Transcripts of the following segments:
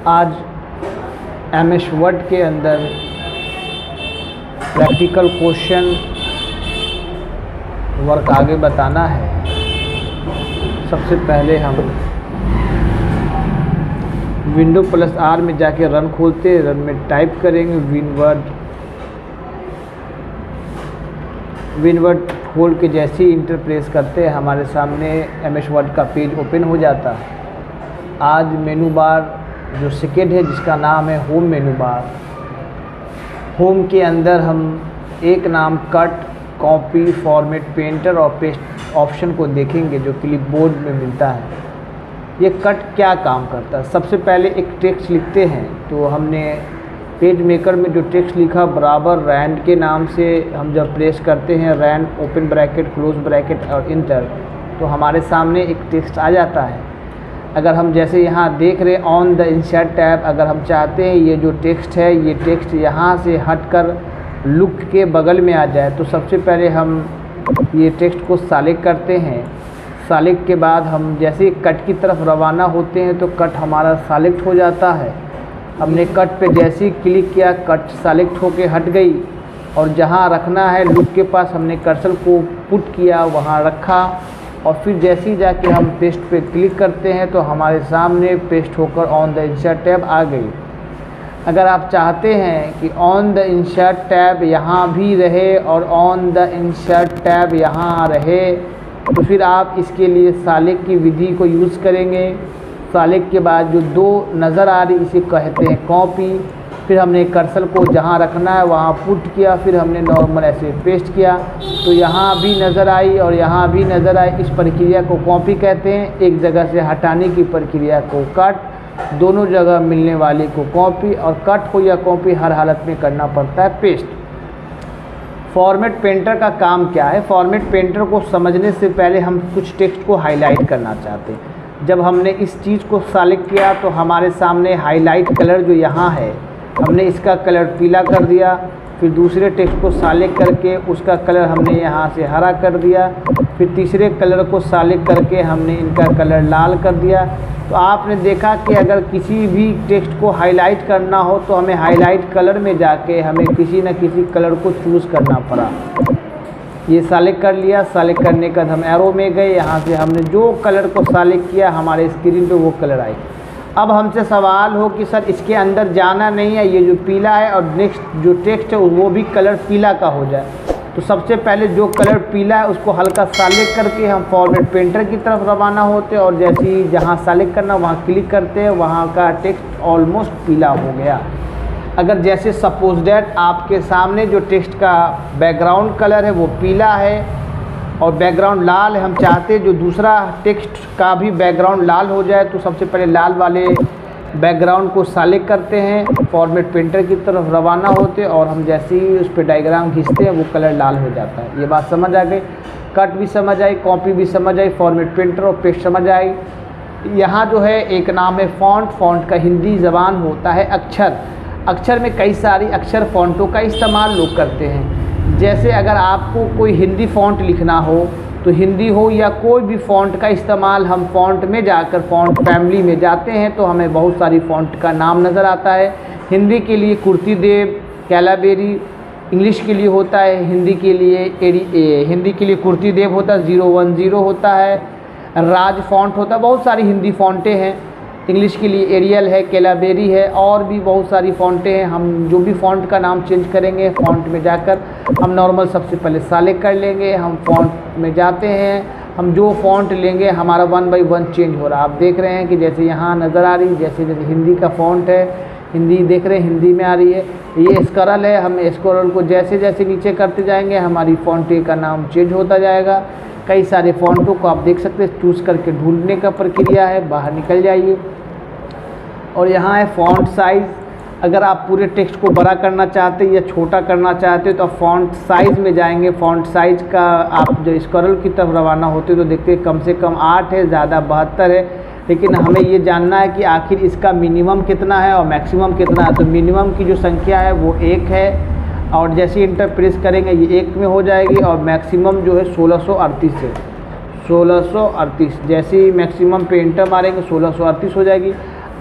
आज MS word के अंदर प्रैक्टिकल क्वेश्चन वर्क आगे बताना है। सबसे पहले हम विंडो प्लस R में जाके रन खोलते, रन में टाइप करेंगे विनवर्ड खोल के जैसे ही इंटर प्रेस करते हैं हमारे सामने MS वर्ड का पेज ओपन हो जाता है। आज मेनू बार जो सेकेंड है जिसका नाम है होम मेनू बार, होम के अंदर हम एक नाम कट, कॉपी, फॉर्मेट, पेंटर और पेस्ट ऑप्शन को देखेंगे जो क्लिपबोर्ड में मिलता है। ये कट क्या काम करता है? सबसे पहले एक टेक्स्ट लिखते हैं तो हमने पेज मेकर में जो टेक्स्ट लिखा बराबर रैंड के नाम से हम जब प्रेस करते हैं rand open bracket close bracket और इंटर तो हमारे सामने एक टेक्स्ट आ जाता है। अगर हम जैसे यहाँ देख रहे ऑन द इंसर्ट टैब, अगर हम चाहते हैं ये जो टेक्स्ट है ये टेक्स्ट यहाँ से हटकर लुक के बगल में आ जाए तो सबसे पहले हम ये टेक्स्ट को सेलेक्ट करते हैं। सेलेक्ट के बाद हम जैसे कट की तरफ रवाना होते हैं तो कट हमारा सेलेक्ट हो जाता है। हमने कट पे जैसे ही क्लिक किया कट सेलेक्ट होके हट गई और जहाँ रखना है लुक के पास हमने कर्सर को पुट किया वहाँ रखा और फिर जैसे ही जाके हम पेस्ट पे क्लिक करते हैं तो हमारे सामने पेस्ट होकर ऑन द इंसर्ट टैब आ गई। अगर आप चाहते हैं कि ऑन द इंसर्ट टैब यहाँ भी रहे और ऑन द इंसर्ट टैब यहाँ रहे तो फिर आप इसके लिए सेलेक्ट की विधि को यूज़ करेंगे। सेलेक्ट के बाद जो दो नज़र आ रही इसे कहते हैं कॉपी, फिर हमने कर्सर को जहाँ रखना है वहाँ पुट किया, फिर हमने नॉर्मल ऐसे पेस्ट किया तो यहाँ भी नज़र आई और यहाँ भी नज़र आई। इस प्रक्रिया को कॉपी कहते हैं। एक जगह से हटाने की प्रक्रिया को कट, दोनों जगह मिलने वाले को कॉपी और कट हो या कॉपी हर हालत में करना पड़ता है पेस्ट। फॉर्मेट पेंटर का काम क्या है? फॉर्मेट पेंटर को समझने से पहले हम कुछ टेक्स्ट को हाईलाइट करना चाहते हैं। जब हमने इस चीज़ को सेलेक्ट किया तो हमारे सामने हाईलाइट कलर जो यहाँ है हमने इसका कलर पीला कर दिया, फिर दूसरे टेक्स्ट को सेलेक्ट करके उसका कलर हमने यहाँ से हरा कर दिया, फिर तीसरे कलर को सेलेक्ट करके हमने इनका कलर लाल कर दिया। तो आपने देखा कि अगर किसी भी टेक्स्ट को हाईलाइट करना हो तो हमें हाईलाइट कलर में जाके हमें किसी न किसी कलर को चूज़ करना पड़ा। ये सेलेक्ट कर लिया, सेलेक्ट करने के बाद हम एरो में गए, यहाँ से हमने जो कलर को सेलेक्ट किया हमारे स्क्रीन पे वो कलर आई। अब हमसे सवाल हो कि सर इसके अंदर जाना नहीं है, ये जो पीला है और नेक्स्ट जो टेक्स्ट है वो भी कलर पीला का हो जाए तो सबसे पहले जो कलर पीला है उसको हल्का सेलेक्ट करके हम फॉर्मेट पेंटर की तरफ रवाना होते और जैसे ही जहाँ सेलेक्ट करना वहाँ क्लिक करते हैं वहाँ का टेक्स्ट ऑलमोस्ट पीला हो गया। अगर जैसे सपोज डैट आपके सामने जो टेक्स्ट का बैकग्राउंड कलर है वो पीला है और बैकग्राउंड लाल है, हम चाहते हैं जो दूसरा टेक्स्ट का भी बैकग्राउंड लाल हो जाए तो सबसे पहले लाल वाले बैकग्राउंड को सेलेक्ट करते हैं, फॉर्मेट पेंटर की तरफ रवाना होते और हम जैसे ही उस पर डायग्राम खींचते हैं वो कलर लाल हो जाता है। ये बात समझ आ गई? कट भी समझ आई, कॉपी भी समझ आई, फॉर्मेट पेंटर और पेस्ट समझ आई। यहाँ जो है एक नाम है फ़ॉन्ट। फ़ॉन्ट का हिंदी ज़बान होता है अक्षर। अक्षर में कई सारी अक्षर फ़ॉन्टों का इस्तेमाल लोग करते हैं। जैसे अगर आपको कोई हिंदी फ़ॉन्ट लिखना हो तो हिंदी हो या कोई भी फ़ॉन्ट का इस्तेमाल हम फ़ॉन्ट में जाकर फ़ॉन्ट फैमिली में जाते हैं तो हमें बहुत सारी फ़ॉन्ट का नाम नज़र आता है। हिंदी के लिए कुर्ती देव, कैलाबेरी, इंग्लिश के लिए होता है हिंदी के लिए कुर्ती देव होता है, 010 होता है, राज फ़ॉन्ट होता है। बहुत सारी हिंदी फ़ॉन्टें हैं। इंग्लिश के लिए एरियल है, कैलाबेरी है और भी बहुत सारी फ़ॉन्टें हैं। हम जो भी फ़ॉन्ट का नाम चेंज करेंगे फ़ॉन्ट में जाकर हम नॉर्मल सबसे पहले सेलेक्ट कर लेंगे। हम फ़ॉन्ट में जाते हैं, हम जो फ़ॉन्ट लेंगे हमारा 1 बाय 1 चेंज हो रहा है। आप देख रहे हैं कि जैसे यहाँ नज़र आ रही जैसे हिंदी का फ़ॉन्ट है, हिंदी देख रहे हैं हिंदी में आ रही है। ये स्क्रॉल है, हम स्क्रॉल को जैसे जैसे नीचे करते जाएंगे हमारी फ़ॉन्ट का नाम चेंज होता जाएगा। कई सारे फ़ॉन्टों को आप देख सकते हैं, चूज़ करके ढूंढने का प्रक्रिया है। बाहर निकल जाइए और यहाँ है फ़ॉन्ट साइज़। अगर आप पूरे टेक्स्ट को बड़ा करना चाहते हैं या छोटा करना चाहते हैं तो आप फ़ॉन्ट साइज़ में जाएंगे। फ़ॉन्ट साइज़ का आप जो स्क्रॉल की तरफ रवाना होते तो देखते हैं कम से कम 8 है, ज़्यादा 72 है। लेकिन हमें ये जानना है कि आखिर इसका मिनिमम कितना है और मैक्सिमम कितना है। तो मिनिमम की जो संख्या है वो 1 है और जैसे इंटर प्रेस करेंगे ये 1 में हो जाएगी और मैक्सिमम जो है 1638 है। 1638 जैसे ही मैक्सिमम पे इंटर मारेंगे 1638 हो जाएगी।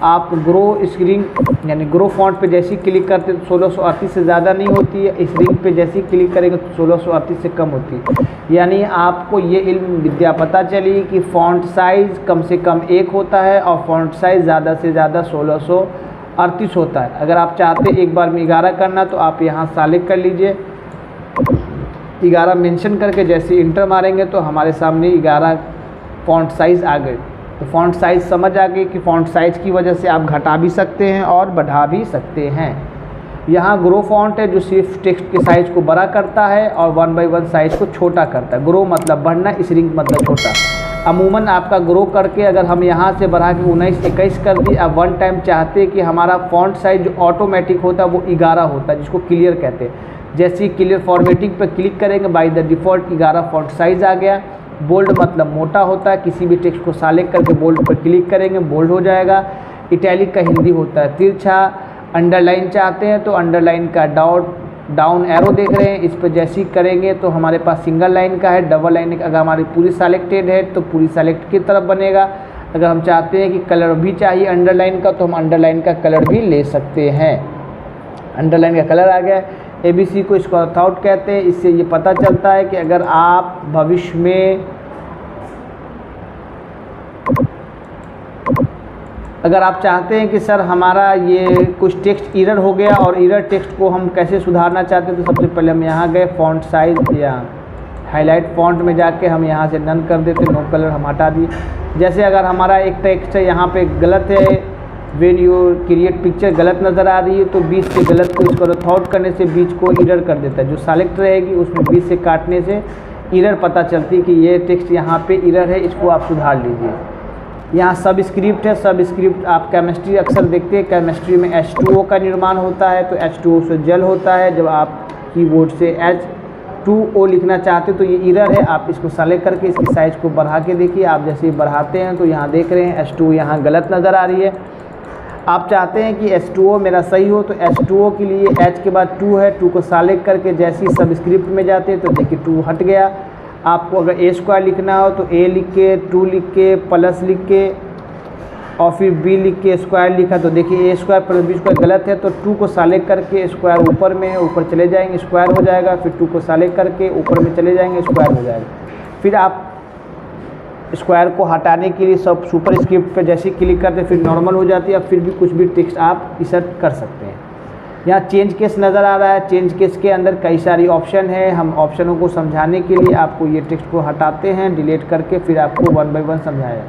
आप ग्रो स्क्रीन यानी ग्रो फॉन्ट पे जैसे ही क्लिक करते हैं तो 1638 से ज़्यादा नहीं होती है, इस रिंग पे जैसे ही क्लिक करेंगे तो 1638 से कम होती है। यानी आपको ये इल्म विद्या पता चली कि फ़ॉन्ट साइज़ कम से कम 1 होता है और फ़ॉन्ट साइज़ ज़्यादा से ज़्यादा 1638 होता है। अगर आप चाहते एक बार में 11 करना तो आप यहाँ सेलेक्ट कर लीजिए, 11 मेंशन करके जैसे इंटर मारेंगे तो हमारे सामने 11 फ़ॉन्ट साइज़ आ गए। तो फ़ॉन्ट साइज़ समझ आ गई कि फ़ॉन्ट साइज़ की वजह से आप घटा भी सकते हैं और बढ़ा भी सकते हैं। यहाँ ग्रो फॉन्ट है जो सिर्फ टेक्स्ट के साइज़ को बड़ा करता है और 1 बाई 1 साइज़ को छोटा करता है। ग्रो मतलब बढ़ना, स्ट्रिंग मतलब छोटा। अमूमन आपका ग्रो करके अगर हम यहाँ से बढ़ा के 19-21 कर दिए, अब वन टाइम चाहते हैं कि हमारा फ़ॉन्ट साइज़ जो ऑटोमेटिक होता है वो 11 होता है, जिसको क्लियर कहते हैं। जैसे ही क्लियर फॉर्मेटिंग पर क्लिक करेंगे by the default 11 font size आ गया। बोल्ड मतलब मोटा होता है, किसी भी टेक्स्ट को सेलेक्ट करके बोल्ड पर क्लिक करेंगे बोल्ड हो जाएगा। इटैलिक का हिंदी होता है तिरछा। अंडरलाइन चाहते हैं तो अंडरलाइन का डाउन एरो देख रहे हैं, इस पर जैसे ही करेंगे तो हमारे पास सिंगल लाइन का है। डबल लाइन अगर हमारी पूरी सेलेक्टेड है तो पूरी सेलेक्ट की तरफ बनेगा। अगर हम चाहते हैं कि कलर भी चाहिए अंडरलाइन का तो हम अंडरलाइन का कलर भी ले सकते हैं। अंडरलाइन का कलर आ गया। ABC को इसको अर्थआउट कहते हैं। इससे ये पता चलता है कि अगर आप भविष्य में अगर आप चाहते हैं कि सर हमारा ये कुछ टेक्स्ट एरर हो गया और एरर टेक्स्ट को हम कैसे सुधारना चाहते हैं, तो सबसे पहले हम यहाँ गए फ़ॉन्ट साइज़ या हाईलाइट फ़ॉन्ट में जाके हम यहाँ से नन कर देते, नो कलर हम हटा दिए। जैसे अगर हमारा एक टेक्स्ट है यहाँ पे गलत है, व्हेन यू क्रिएट पिक्चर गलत नज़र आ रही है तो बीच से गलत को इसको अर्थआउट करने से बीच को एरर कर देता है। जो सेलेक्ट रहेगी उसमें बीच से काटने से एरर पता चलती है कि ये टेक्स्ट यहाँ पे एरर है, इसको आप सुधार लीजिए। यहाँ सब स्क्रिप्ट है। सब स्क्रिप्ट आप केमिस्ट्री अक्सर देखते हैं, केमिस्ट्री में H2O का निर्माण होता है तो H2O से जल होता है। जब आप कीबोर्ड से H2O लिखना चाहते तो ये एरर है, आप इसको सेलेक्ट करके इसकी साइज़ को बढ़ा के देखिए। आप जैसे ही बढ़ाते हैं तो यहाँ देख रहे हैं H2O यहाँ गलत नज़र आ रही है। आप चाहते हैं कि H2O मेरा सही हो तो H2O के लिए H के बाद 2 है, 2 को सेलेक्ट करके जैसे ही सब स्क्रिप्ट में जाते हैं तो देखिए 2 हट गया। आपको अगर A² लिखना हो तो A लिख के 2 लिख के प्लस लिख के और फिर B लिख के स्क्वायर लिखा तो देखिए A² प्लस B² गलत है, तो 2 को सेलेक्ट करके स्क्वायर ऊपर में है, ऊपर चले जाएंगे स्क्वायर हो जाएगा। फिर 2 को सेलेक्ट करके ऊपर में चले जाएंगे स्क्वायर हो जाएगा। फिर आप स्क्वायर को हटाने के लिए सब सुपर स्क्रिप्ट पे जैसे क्लिक करते फिर नॉर्मल हो जाती है। अब फिर भी कुछ भी टेक्स्ट आप इंसर्ट कर सकते हैं। यहाँ चेंज केस नज़र आ रहा है। चेंज केस के अंदर कई सारी ऑप्शन है। हम ऑप्शनों को समझाने के लिए आपको ये टेक्स्ट को हटाते हैं डिलीट करके, फिर आपको 1 बाई 1 समझाया।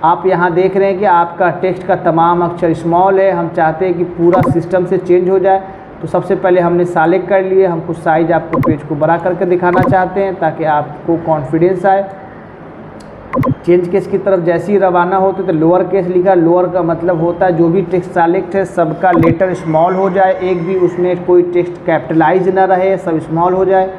आप यहाँ देख रहे हैं कि आपका टेक्स्ट का तमाम अक्षर स्मॉल है। हम चाहते हैं कि पूरा सिस्टम से चेंज हो जाए तो सबसे पहले हमने सेलेक्ट कर लिए। हम कुछ साइज आपको पेज को बड़ा करके दिखाना चाहते हैं ताकि आपको कॉन्फिडेंस आए। चेंज केस की तरफ जैसे ही रवाना होते तो लोअर केस लिखा। लोअर का मतलब होता है जो भी टेक्स्ट सेलेक्ट है सबका लेटर स्मॉल हो जाए, एक भी उसमें कोई टेक्स्ट कैपिटलाइज ना रहे, सब स्मॉल हो जाए।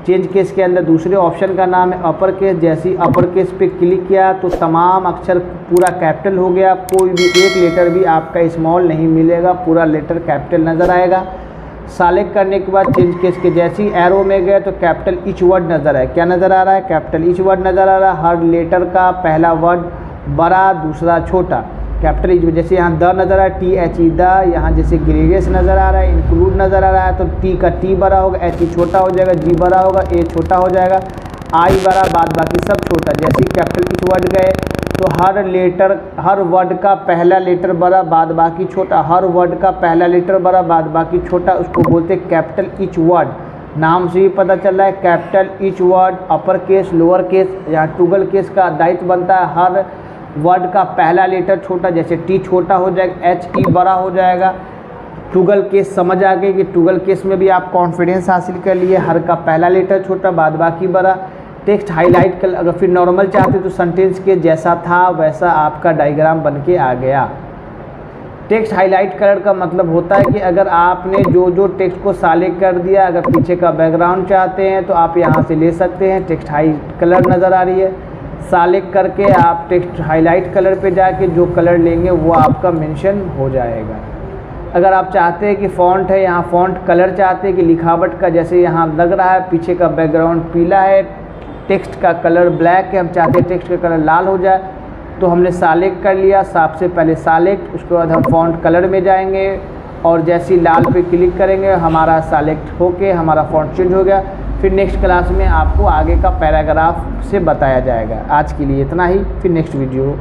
चेंज केस के अंदर दूसरे ऑप्शन का नाम है अपर केस। जैसे ही अपर केस पे क्लिक किया तो तमाम अक्षर पूरा कैपिटल हो गया, कोई भी एक लेटर भी आपका स्मॉल नहीं मिलेगा, पूरा लेटर कैपिटल नज़र आएगा। सेलेक्ट करने के बाद चेंज केस के जैसे ही एरो में गए तो कैपिटल ईच वर्ड नज़र आए। क्या नज़र आ रहा है? कैपिटल ईच वर्ड नज़र आ रहा है। हर लेटर का पहला वर्ड बड़ा दूसरा छोटा। कैपिटल ईच, जैसे यहाँ द नज़र आ रहा है THE द, यहाँ जैसे ग्रेडियस नज़र आ रहा है, इंक्लूड नज़र आ रहा है तो T का T बड़ा होगा, HE छोटा हो जाएगा, G बड़ा होगा, A छोटा हो जाएगा, I बड़ा, बाद बाकी सब छोटा। जैसे ही कैपिटल ईच वर्ड गए तो हर वर्ड का पहला लेटर बड़ा बाद बाकी छोटा, हर वर्ड का पहला लेटर बड़ा बाद बाकी छोटा, उसको बोलते हैं कैपिटल ईच वर्ड। नाम से ही पता चल रहा है capital each word. Upper case lower case, यहाँ टूगल केस का दायित्व बनता है। हर वर्ड का पहला लेटर छोटा, जैसे T छोटा हो जाएगा, HE बड़ा हो जाएगा। टूगल केस समझ आ गई कि टूगल केस में भी आप कॉन्फिडेंस हासिल कर लिए। हर का पहला लेटर छोटा बाद बाकी बड़ा। टेक्स्ट हाईलाइट कर, अगर फिर नॉर्मल चाहते तो सेंटेंस के जैसा था वैसा आपका डायग्राम बन के आ गया। टेक्स्ट हाईलाइट कलर का मतलब होता है कि अगर आपने जो टेक्स्ट को सेलेक्ट कर दिया, अगर पीछे का बैकग्राउंड चाहते हैं तो आप यहाँ से ले सकते हैं। टेक्स्ट हाई कलर नज़र आ रही है, सेलेक्ट करके आप टेक्स्ट हाईलाइट कलर पे जाके जो कलर लेंगे वो आपका मेंशन हो जाएगा। अगर आप चाहते हैं कि फ़ॉन्ट है, यहाँ फ़ॉन्ट कलर चाहते हैं कि लिखावट का, जैसे यहाँ लग रहा है पीछे का बैकग्राउंड पीला है, टेक्स्ट का कलर ब्लैक है, हम चाहते हैं टेक्स्ट का कलर लाल हो जाए तो हमने सेलेक्ट कर लिया, सबसे पहले सेलेक्ट, उसके बाद हम फ़ॉन्ट कलर में जाएंगे और जैसे ही लाल पे क्लिक करेंगे हमारा सेलेक्ट होके हमारा फ़ॉन्ट चेंज हो गया। फिर नेक्स्ट क्लास में आपको आगे का पैराग्राफ से बताया जाएगा। आज के लिए इतना ही, फिर नेक्स्ट वीडियो